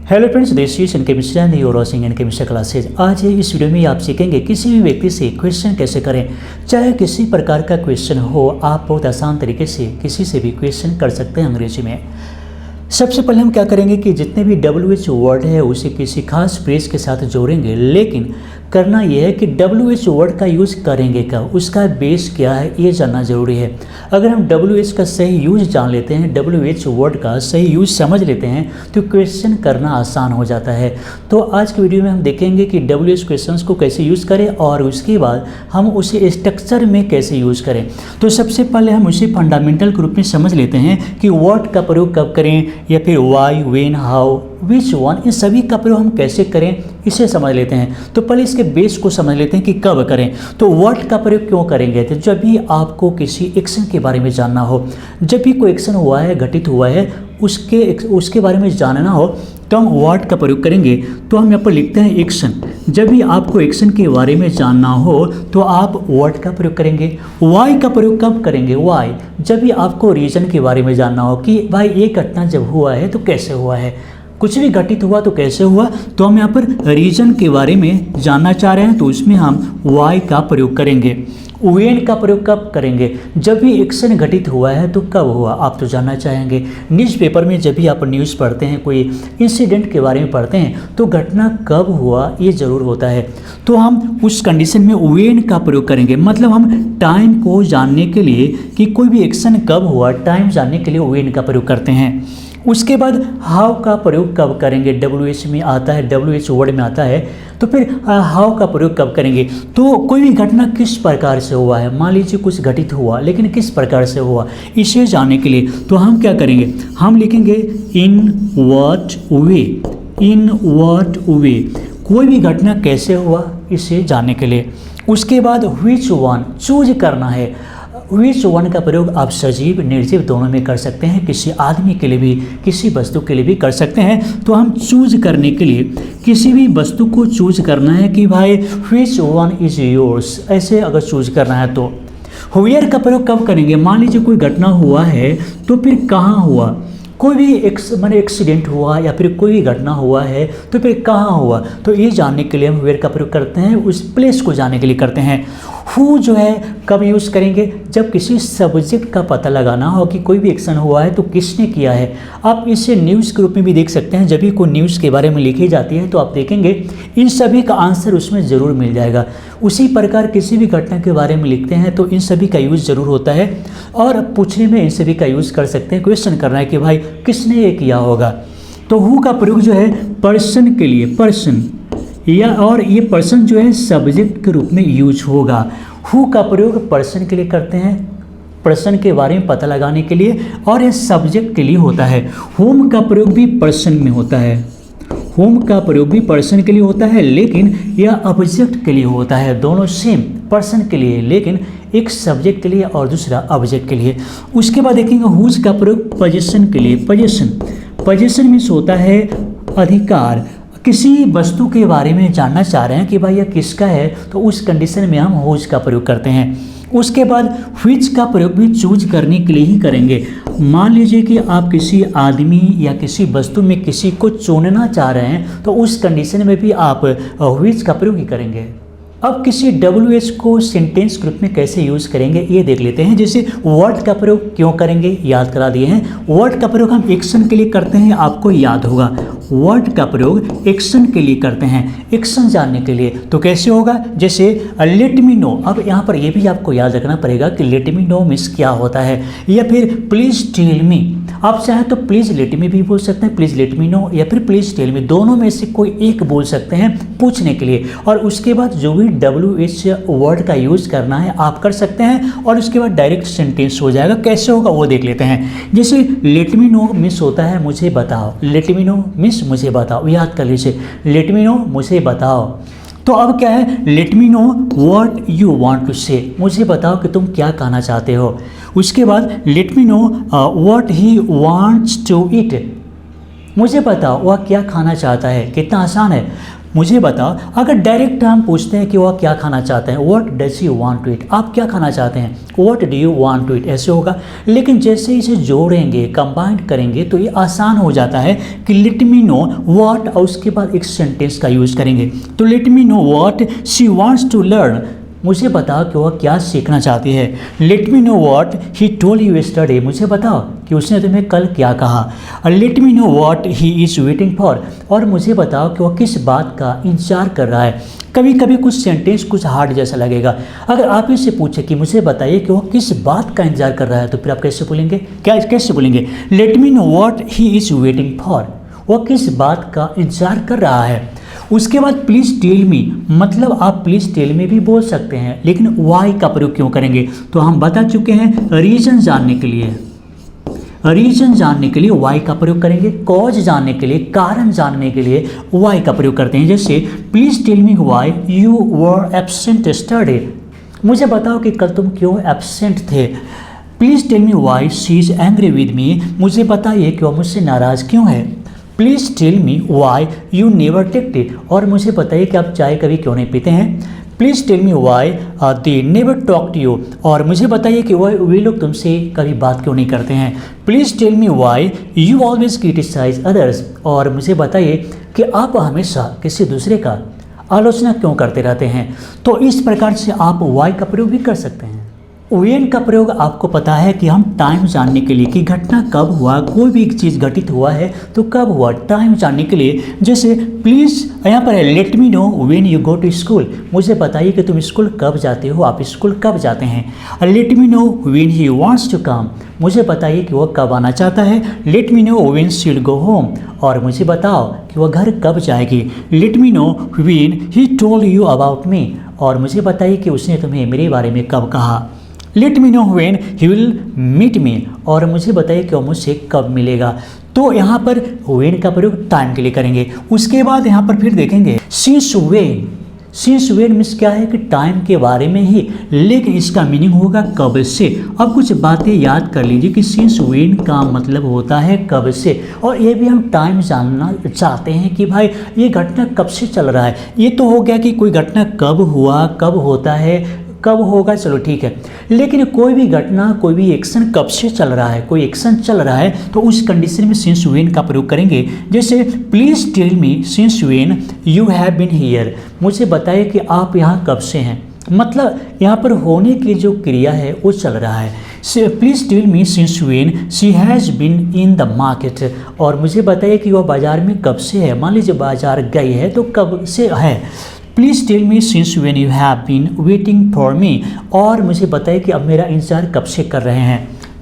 Hello friends, this is N chemistry and your watching N chemistry classes. आज इस video में आप सीखेंगे किसी भी व्यक्ति से क्वेश्चन कैसे करें। चाहे किसी प्रकार का क्वेश्चन हो, आप बहुत आसान तरीके से किसी से भी क्वेश्चन कर सकते हैं अंग्रेजी में। सबसे पहले हम क्या करेंगे कि जितने भी WH वर्ड है उसे किसी खास फ्रेज के साथ जोड़ेंगे, लेकिन करना यह है कि WH वर्ड का यूज़ करेंगे कब, उसका बेस क्या है, ये जानना ज़रूरी है। अगर हम WH का सही यूज़ जान लेते हैं, WH वर्ड का सही यूज़ समझ लेते हैं, तो क्वेश्चन करना आसान हो जाता है। तो आज की वीडियो में हम देखेंगे कि WH क्वेश्चंस को कैसे यूज़ करें और उसके बाद हम उसे स्ट्रक्चर में कैसे यूज़ करें। तो सबसे पहले हम उसे फंडामेंटल के रूप में समझ लेते हैं कि व्हाट का प्रयोग कब करें, या फिर why, when, how, which one, इन सभी का प्रयोग हम कैसे करें इसे समझ लेते हैं। तो पहले इसके बेस को समझ लेते हैं कि कब करें। तो व्हाट का प्रयोग क्यों करेंगे, तो जब भी आपको किसी एक्शन के बारे में जानना हो, जब भी कोई एक्शन हुआ है, घटित हुआ है, उसके बारे में जानना हो, तो हम व्हाट का प्रयोग करेंगे। तो हम यहाँ पर लिखते हैं एक्शन। जब भी आपको एक्शन के बारे में जानना हो तो आप व्हाट का प्रयोग करेंगे। वाई का प्रयोग कब करेंगे, वाई, जब भी आपको रीजन के बारे में जानना हो कि भाई ये घटना जब हुआ है तो कैसे हुआ है, कुछ भी घटित हुआ तो कैसे हुआ, तो हम यहाँ पर रीजन के बारे में जानना चाह रहे हैं तो उसमें हम वाई का प्रयोग करेंगे। व्हेन का प्रयोग कब करेंगे, जब भी एक्शन घटित हुआ है तो कब हुआ, आप तो जानना चाहेंगे। न्यूज़पेपर में जब भी आप न्यूज़ पढ़ते हैं, कोई इंसिडेंट के बारे में पढ़ते हैं, तो घटना कब हुआ ये ज़रूर होता है। तो हम उस कंडीशन में व्हेन का प्रयोग करेंगे, मतलब हम टाइम को जानने के लिए कि कोई भी एक्शन कब हुआ, टाइम जानने के लिए व्हेन का प्रयोग करते हैं। उसके बाद हाउ का प्रयोग कब करेंगे, WH में आता है, WH वर्ड में आता है, तो फिर हाउ का प्रयोग कब करेंगे। तो कोई भी घटना किस प्रकार से हुआ है, मान लीजिए कुछ घटित हुआ लेकिन किस प्रकार से हुआ, इसे जानने के लिए तो हम क्या करेंगे, हम लिखेंगे in what way, in what way, कोई भी घटना कैसे हुआ इसे जानने के लिए। उसके बाद व्हिच वन, चूज करना है। व्हिच वन का प्रयोग आप सजीव निर्जीव दोनों में कर सकते हैं, किसी आदमी के लिए भी किसी वस्तु के लिए भी कर सकते हैं। तो हम चूज करने के लिए किसी भी वस्तु को चूज करना है कि भाई व्हिच वन इज योर्स, ऐसे अगर चूज करना है तो। वेयर का प्रयोग कब करेंगे, मान लीजिए कोई घटना हुआ है तो फिर कहाँ हुआ, कोई भी एक्सीडेंट हुआ या फिर कोई भी घटना हुआ है तो फिर कहाँ हुआ, तो ये जानने के लिए हम वेयर का प्रयोग करते हैं, उस प्लेस को जानने के लिए करते हैं। हु जो है कब यूज़ करेंगे, जब किसी सब्जेक्ट का पता लगाना हो कि कोई भी एक्शन हुआ है तो किसने किया है। आप इसे न्यूज़ के रूप में भी देख सकते हैं, जब भी कोई न्यूज़ के बारे में लिखी जाती है तो आप देखेंगे इन सभी का आंसर उसमें ज़रूर मिल जाएगा। उसी प्रकार किसी भी घटना के बारे में लिखते हैं तो इन सभी का यूज़ ज़रूर होता है, और पूछने में इन सभी का यूज़ कर सकते हैं, क्वेश्चन करना है कि भाई किसने ये किया होगा। तो हु का प्रयोग जो है पर्सन के लिए, पर्सन या, और ये पर्सन जो है सब्जेक्ट के रूप में यूज होगा। हु का प्रयोग पर्सन के लिए करते हैं, पर्सन के बारे में पता लगाने के लिए, और ये सब्जेक्ट के लिए होता है। होम का प्रयोग भी पर्सन में होता है, होम का प्रयोग भी पर्सन के लिए होता है, लेकिन यह ऑब्जेक्ट के लिए होता है। दोनों सेम, पर्सन के लिए लेकिन एक सब्जेक्ट के लिए और दूसरा ऑब्जेक्ट के लिए। उसके बाद देखेंगे हुज का प्रयोग पोजीशन के लिए। पोजीशन, पोजीशन मीन्स होता है अधिकार। किसी वस्तु के बारे में जानना चाह रहे हैं कि भाई यह किसका है, तो उस कंडीशन में हम हुज का प्रयोग करते हैं। उसके बाद व्हिच का प्रयोग भी चूज करने के लिए ही करेंगे। मान लीजिए कि आप किसी आदमी या किसी वस्तु में किसी को चुनना चाह रहे हैं तो उस कंडीशन में भी आप व्हिच का प्रयोग ही करेंगे। अब किसी WH को सेंटेंस के रूप में कैसे यूज़ करेंगे ये देख लेते हैं। जैसे व्हाट का प्रयोग क्यों करेंगे, याद करा दिए हैं। व्हाट का प्रयोग हम एक्शन के लिए करते हैं, आपको याद होगा। व्हाट का प्रयोग एक्शन के लिए करते हैं, एक्शन जानने के लिए। तो कैसे होगा, जैसे लेट मी नो। अब यहाँ पर ये भी आपको याद रखना पड़ेगा कि लेट मी नो मीन्स क्या होता है, या फिर प्लीज़ टेल मी। आप चाहे तो प्लीज़ लेट मी भी बोल सकते हैं, प्लीज़ लेट मी नो, या फिर प्लीज़ टेल मी, दोनों में से कोई एक बोल सकते हैं पूछने के लिए। और उसके बाद जो भी WH वर्ड का यूज़ करना है आप कर सकते हैं, और उसके बाद डायरेक्ट सेंटेंस हो जाएगा। कैसे होगा वो देख लेते हैं। जैसे लेट मी नो मीन्स होता है मुझे बताओ, लेट मी नो मीन्स मुझे बताओ, याद कर लीजिए, लेट मी नो मुझे बताओ। तो अब क्या है, let me know what you want to say, मुझे बताओ कि तुम क्या कहना चाहते हो। उसके बाद let me know what he wants to eat, मुझे बताओ वह क्या खाना चाहता है। कितना आसान है, मुझे बताओ, अगर डायरेक्ट हम पूछते हैं कि वह क्या खाना चाहते हैं, what does you want to eat, आप क्या खाना चाहते हैं, what do you want to eat, ऐसे होगा। लेकिन जैसे इसे जोड़ेंगे, कंबाइन करेंगे तो ये आसान हो जाता है कि लेट मी नो व्हाट, और उसके बाद एक सेंटेंस का यूज़ करेंगे। तो let me know what she wants to learn, मुझे बताओ कि वह क्या सीखना चाहती है। Let me know what he told you yesterday, मुझे बताओ कि उसने तुम्हें कल क्या कहा। और let me know what he is waiting for, और मुझे बताओ कि वह किस बात का इंतजार कर रहा है। कभी कभी कुछ सेंटेंस कुछ हार्ड जैसा लगेगा। अगर आप इससे पूछे कि मुझे बताइए कि वह किस बात का इंतजार कर रहा है, तो फिर आप कैसे बोलेंगे, कैसे बोलेंगे, late me know what he is waiting for, वह किस बात का इंतजार कर रहा है। उसके बाद प्लीज़ टेल मी, मतलब आप प्लीज़ टेल मी भी बोल सकते हैं, लेकिन वाई का प्रयोग क्यों करेंगे, तो हम बता चुके हैं रीजन जानने के लिए, रीजन जानने के लिए वाई का प्रयोग करेंगे, कॉज जानने के लिए, कारण जानने के लिए वाई का प्रयोग करते हैं। जैसे please tell me why you were absent yesterday, मुझे बताओ कि कल तुम क्यों एब्सेंट थे। Please tell me why she is angry with me, मुझे बताइए कि वह मुझसे नाराज़ क्यों है। Please tell me why you never take tea, और मुझे बताइए कि आप चाय कभी क्यों नहीं पीते हैं। Please tell me why they never talk to you, और मुझे बताइए कि वे लोग तुमसे कभी बात क्यों नहीं करते हैं। Please tell me why you always criticise others, और मुझे बताइए कि आप हमेशा किसी दूसरे का आलोचना क्यों करते रहते हैं। तो इस प्रकार से आप वाई का प्रयोग भी कर सकते हैं। वेन का प्रयोग आपको पता है कि हम टाइम जानने के लिए कि घटना कब हुआ, कोई भी एक चीज़ घटित हुआ है तो कब हुआ, टाइम जानने के लिए। जैसे प्लीज़ यहाँ पर है let me know when you go to school, मुझे बताइए कि तुम स्कूल कब जाते हो, आप स्कूल कब जाते हैं। Let me know when he wants to come, मुझे बताइए कि वह कब आना चाहता है। Let me know when she will go home, और मुझे बताओ कि वह घर कब जाएगी। Let me know when he told you about me, और मुझे बताइए कि उसने तुम्हें मेरे बारे में कब कहा। Let me know when he will meet me, और मुझे बताइए कि वह मुझसे कब मिलेगा। तो यहाँ पर व्हेन का प्रयोग टाइम के लिए करेंगे। उसके बाद यहाँ पर फिर देखेंगे since when, since when means क्या है कि टाइम के बारे में ही, लेकिन इसका मीनिंग होगा कब से। अब कुछ बातें याद कर लीजिए कि सिंस व्हेन का मतलब होता है कब से, और ये भी हम टाइम जानना चाहते हैं कि भाई ये घटना कब से चल रहा है। ये तो हो गया कि कोई घटना कब हुआ, कब होता है, कब होगा, चलो ठीक है, लेकिन कोई भी घटना, कोई भी एक्शन कब से चल रहा है, कोई एक्शन चल रहा है, तो उस कंडीशन में सिंस व्हेन का प्रयोग करेंगे। जैसे please tell me since when you have been here, मुझे बताइए कि आप यहाँ कब से हैं, मतलब यहाँ पर होने की जो क्रिया है वो चल रहा है। Please tell me since when she has been in the market, और मुझे बताइए कि वह बाज़ार में कब से है, मान लीजिए बाज़ार गई है तो कब से है। Please tell me since when you have been waiting for me, और मुझे बताइए कि अब मेरा इंतजार कब से कर रहे हैं।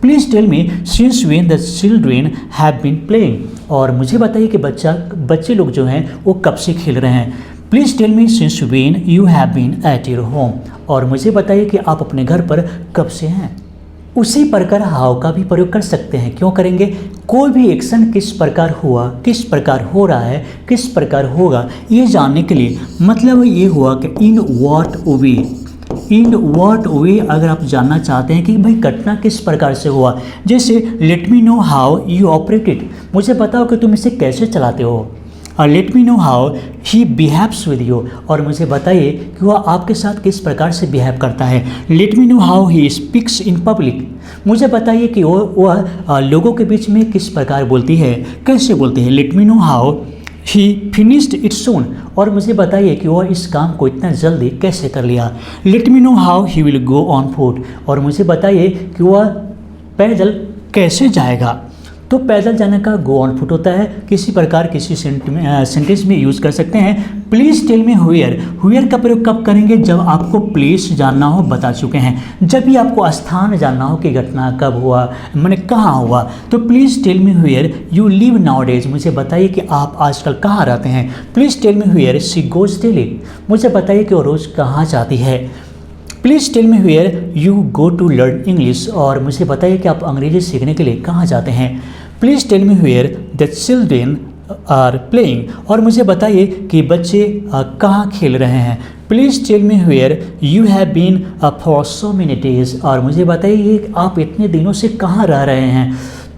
Please tell me since when the children have been playing, और मुझे बताइए कि बच्चे लोग जो हैं वो कब से खेल रहे हैं। Please tell me since when you have been at your home, और मुझे बताइए कि आप अपने घर पर कब से हैं। उसी प्रकार हाउ का भी प्रयोग कर सकते हैं। क्यों करेंगे, कोई भी एक्शन किस प्रकार हुआ, किस प्रकार हो रहा है, किस प्रकार होगा, ये जानने के लिए। मतलब ये हुआ कि in what way, in what way अगर आप जानना चाहते हैं कि भाई घटना किस प्रकार से हुआ। जैसे let me know how you operate it, मुझे बताओ कि तुम इसे कैसे चलाते हो। और let me know how he behaves with you, और मुझे बताइए कि वह आपके साथ किस प्रकार से बिहेव करता है। Let me know how he speaks in public, मुझे बताइए कि वह लोगों के बीच में किस प्रकार बोलती है, कैसे बोलती है। Let me know how he finished it सून, और मुझे बताइए कि वह इस काम को इतना जल्दी कैसे कर लिया। Late me know how he will go on foot, और मुझे बताइए कि वह पैदल कैसे जाएगा। तो पैदल जाने का गो ऑन फुट होता है, किसी प्रकार किसी सेंटेंस में यूज़ कर सकते हैं। Please tell me where, where का प्रयोग कब करेंगे, जब आपको प्लेस जानना हो, बता चुके हैं। जब भी आपको स्थान जानना हो कि घटना कब हुआ, मैंने कहाँ हुआ, तो please tell me where you live nowadays, मुझे बताइए कि आप आजकल कहाँ रहते हैं। Please tell me where she goes daily, मुझे बताइए कि वो रोज़ कहाँ जाती है। Please tell me where you go to learn English, और मुझे बताइए कि आप अंग्रेजी सीखने के लिए कहाँ जाते हैं। Please tell me where the children are playing, और मुझे बताइए कि बच्चे कहाँ खेल रहे हैं। Please tell me where you have been for so many days, और मुझे बताइए आप इतने दिनों से कहाँ रह रहे हैं।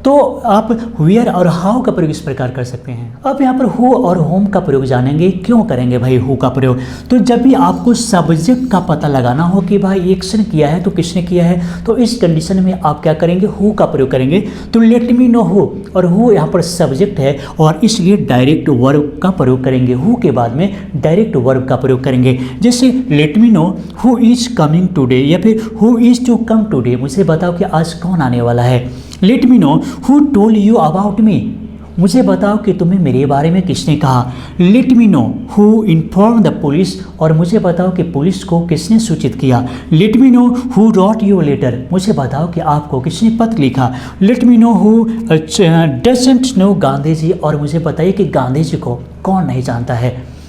तो आप वेयर और हाउ का प्रयोग इस प्रकार कर सकते हैं। अब यहाँ पर हु और होम का प्रयोग जानेंगे। क्यों करेंगे भाई हु का प्रयोग? तो जब भी आपको सब्जेक्ट का पता लगाना हो कि भाई एक्शन किया है तो किसने किया है, तो इस कंडीशन में आप क्या करेंगे, हु का प्रयोग करेंगे। तो लेट मी नो हु, और हु यहाँ पर सब्जेक्ट है और इसलिए डायरेक्ट वर्ब का प्रयोग करेंगे। हु के बाद में डायरेक्ट वर्ब का प्रयोग करेंगे। जैसे let me know who is coming today, या फिर who is to come today, मुझे बताओ कि आज कौन आने वाला है। Let me know who told you about me, मुझे बताओ कि तुम्हें मेरे बारे में किसने कहा। Let me know who inform the police, और मुझे बताओ कि पुलिस को किसने सूचित किया। Let me know who wrote your letter, मुझे बताओ कि आपको किसने पत्र लिखा। Let me know who doesn't know Gandhi ji, और मुझे बताइए कि गांधी जी को कौन नहीं जानता है।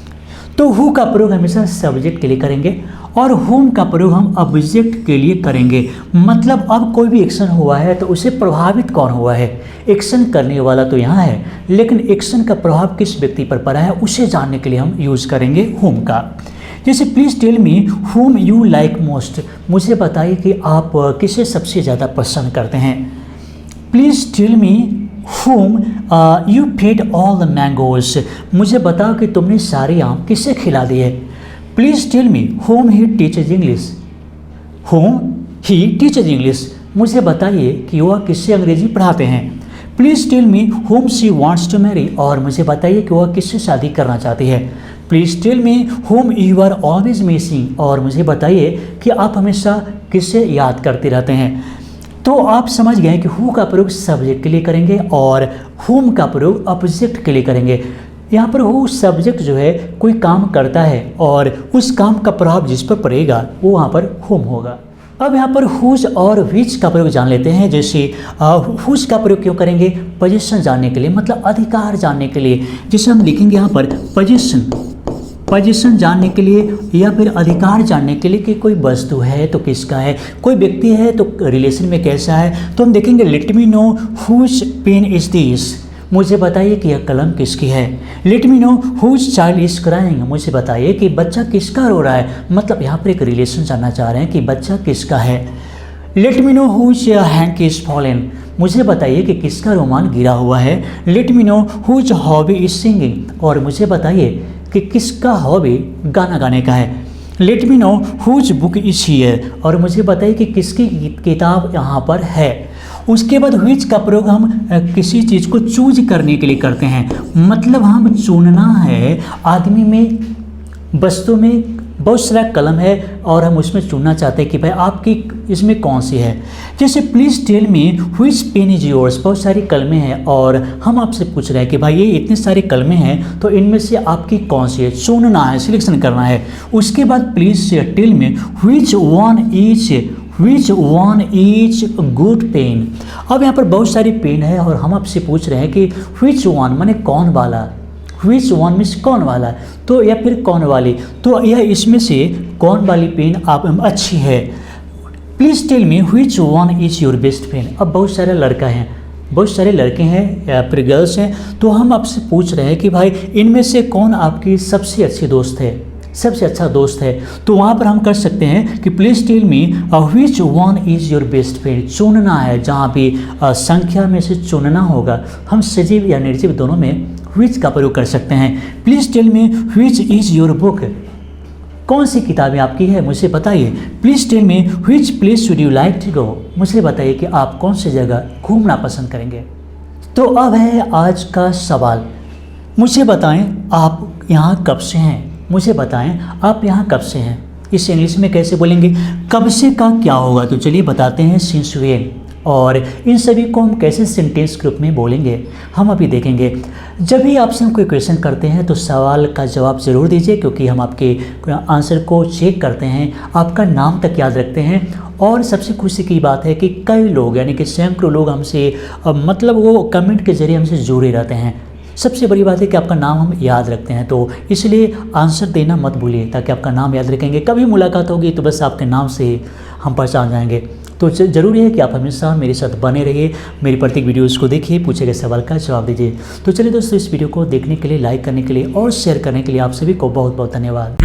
तो हु का प्रयोग हमेशा सब्जेक्ट के लिए करेंगे और होम का प्रयोग हम ऑब्जेक्ट के लिए करेंगे। मतलब अब कोई भी एक्शन हुआ है तो उसे प्रभावित कौन हुआ है, एक्शन करने वाला तो यहाँ है, लेकिन एक्शन का प्रभाव किस व्यक्ति पर पड़ा है उसे जानने के लिए हम यूज़ करेंगे होम का। जैसे please tell me whom you like most, मुझे बताइए कि आप किसे सबसे ज़्यादा पसंद करते हैं। Please tell me whom you fed all the mangoes, मुझे बताओ कि तुमने सारे आम किसे खिला दिए। Please tell me whom he teaches English, whom he teaches English, मुझे बताइए कि वह किससे अंग्रेजी पढ़ाते हैं। Please tell me whom she wants to marry, और मुझे बताइए कि वह किससे शादी करना चाहती है। Please tell me whom you are always missing, और मुझे बताइए कि आप हमेशा किससे याद करते रहते हैं। तो आप समझ गए कि हु का प्रयोग सब्जेक्ट के लिए करेंगे और हुम का प्रयोग ऑब्जेक्ट के लिए करेंगे। यहाँ पर हु सब्जेक्ट जो है कोई काम करता है और उस काम का प्रभाव जिस पर पड़ेगा वो वहाँ पर हुम होगा। अब यहाँ पर हुज और विच का प्रयोग जान लेते हैं। जैसे हुज का प्रयोग क्यों करेंगे, पोजीशन जानने के लिए, मतलब अधिकार जानने के लिए। जैसे हम लिखेंगे यहाँ पर पोजीशन जानने के लिए या फिर अधिकार जानने के लिए कि कोई वस्तु है तो किसका है, कोई व्यक्ति है तो रिलेशन में कैसा है। तो हम देखेंगे let me know whose pen is this, मुझे बताइए कि यह कलम किसकी है। Let me know whose child is crying, मुझे बताइए कि बच्चा किसका रो रहा है। मतलब यहाँ पर एक रिलेशन जानना चाह रहे हैं कि बच्चा किसका है। Let me know whose hank is fallen, मुझे बताइए कि किसका रुमाल गिरा हुआ है। Let me know whose hobby is singing, और मुझे बताइए कि किसका हॉबी गाना गाने का है। Let me know whose book is here, और मुझे बताइए कि किसकी किताब यहाँ पर है। उसके बाद व्हिच का प्रयोग हम किसी चीज़ को चूज करने के लिए करते हैं। मतलब हम चुनना है, आदमी में, वस्तु में बहुत सारा कलम है और हम उसमें चुनना चाहते हैं कि भाई आपकी इसमें कौन सी है। जैसे please tell me which pen is yours, बहुत सारी कलमें हैं और हम आपसे पूछ रहे हैं कि भाई ये इतनी सारी कलमें हैं तो इनमें से आपकी कौन सी है, चुनना है, सिलेक्शन करना है। उसके बाद please tell me which one is good pen. अब यहाँ पर बहुत सारी पेन है और हम आपसे पूछ रहे हैं कि व्हिच वन माने कौन वाला, व्हिच वन मीन्स कौन वाला, तो या फिर कौन वाली, तो यह इसमें से कौन वाली पेन आप अच्छी है। Please tell me which one is your best pen. अब बहुत सारे लड़का हैं, बहुत सारे लड़के हैं या फिर गर्ल्स हैं, तो हम आपसे पूछ रहे हैं कि भाई इनमें से कौन आपकी सबसे अच्छी दोस्त है, सबसे अच्छा दोस्त है। तो वहाँ पर हम कर सकते हैं कि please tell me which one is your best friend. चुनना है, जहाँ भी संख्या में से चुनना होगा, हम सजीव या निर्जीव दोनों में व्हिच का प्रयोग कर सकते हैं। Please tell me which is your book, कौन सी किताबें आपकी है मुझे बताइए। Please tell me which place should you like to go, मुझे बताइए कि आप कौन सी जगह घूमना पसंद करेंगे। तो अब है आज का सवाल, मुझे बताएं आप यहाँ कब से हैं, मुझे बताएं आप यहाँ कब से हैं। इस इंग्लिश में कैसे बोलेंगे, कब से का क्या होगा, तो चलिए बताते हैं सिंस व्हेन। और इन सभी को हम कैसे सेंटेंस ग्रुप में बोलेंगे हम अभी देखेंगे। जब भी आपसे हम कोई क्वेश्चन करते हैं तो सवाल का जवाब ज़रूर दीजिए, क्योंकि हम आपके आंसर को चेक करते हैं, आपका नाम तक याद रखते हैं। और सबसे खुशी की बात है कि कई लोग यानी कि सैकड़ों लोग हमसे मतलब वो कमेंट के ज़रिए हमसे जुड़े रहते हैं। सबसे बड़ी बात है कि आपका नाम हम याद रखते हैं, तो इसलिए आंसर देना मत भूलिए ताकि आपका नाम याद रखेंगे। कभी मुलाकात होगी तो बस आपके नाम से हम पहचान जाएंगे। तो ज़रूरी है कि आप हमेशा मेरे साथ बने रहिए, मेरी प्रत्येक वीडियोज़ को देखिए, पूछे गए सवाल का जवाब दीजिए। तो चलिए दोस्तों, इस वीडियो को देखने के लिए, लाइक करने के लिए और शेयर करने के लिए आप सभी को बहुत बहुत धन्यवाद।